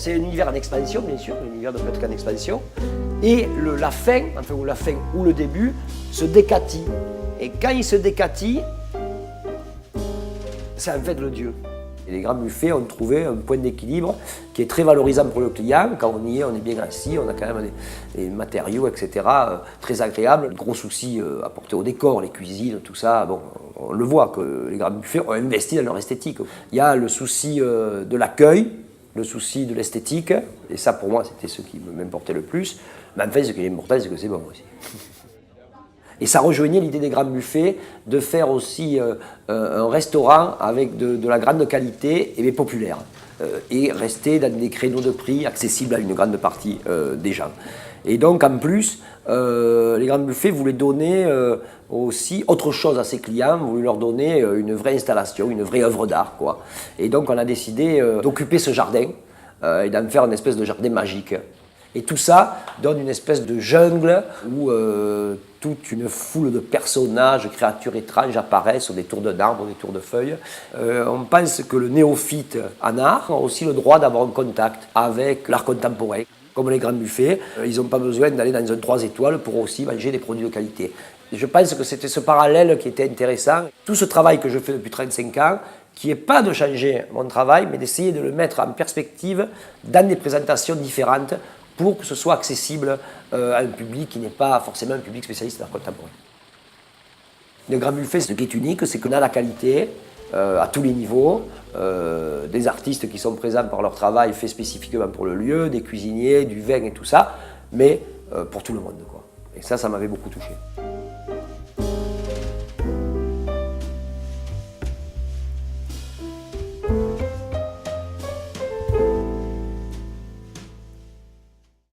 C'est un univers en expansion, bien sûr, un univers de peut-être qu'en expansion. Et la fin, enfin, ou la fin ou le début, se décatit. Et quand il se décatit, c'est en fait le Dieu. Et les grands buffets ont trouvé un point d'équilibre qui est très valorisant pour le client. Quand on y est, on est bien assis, on a quand même des matériaux, etc. Très agréables. Le gros souci apporté au décor, les cuisines, tout ça, bon, on le voit que les grands buffets ont investi dans leur esthétique. Il y a le souci de l'accueil, le souci de l'esthétique, et ça pour moi c'était ce qui m'importait le plus. Mais en fait, ce qui est important, c'est que c'est bon aussi. Et ça rejoignait l'idée des grands buffets de faire aussi un restaurant avec de la grande qualité et populaire. Et rester dans des créneaux de prix accessibles à une grande partie des gens. Et donc en plus, les grands buffets voulaient donner aussi autre chose à ses clients, voulaient leur donner une vraie installation, une vraie œuvre d'art, quoi. Et donc on a décidé d'occuper ce jardin et d'en faire une espèce de jardin magique. Et tout ça donne une espèce de jungle où toute une foule de personnages, créatures étranges apparaissent sur des tours d'arbres, des tours de feuilles. On pense que le néophyte en art a aussi le droit d'avoir un contact avec l'art contemporain. Comme les grands buffets, ils n'ont pas besoin d'aller dans un 3 étoiles pour aussi manger des produits de qualité. Et je pense que c'était ce parallèle qui était intéressant. Tout ce travail que je fais depuis 35 ans, qui n'est pas de changer mon travail, mais d'essayer de le mettre en perspective dans des présentations différentes pour que ce soit accessible à un public qui n'est pas forcément un public spécialiste d'art contemporain. Le grand buffet, ce qui est unique, c'est qu'on a la qualité à tous les niveaux, des artistes qui sont présents par leur travail fait spécifiquement pour le lieu, des cuisiniers, du vin et tout ça, mais pour tout le monde, quoi. Et ça m'avait beaucoup touché.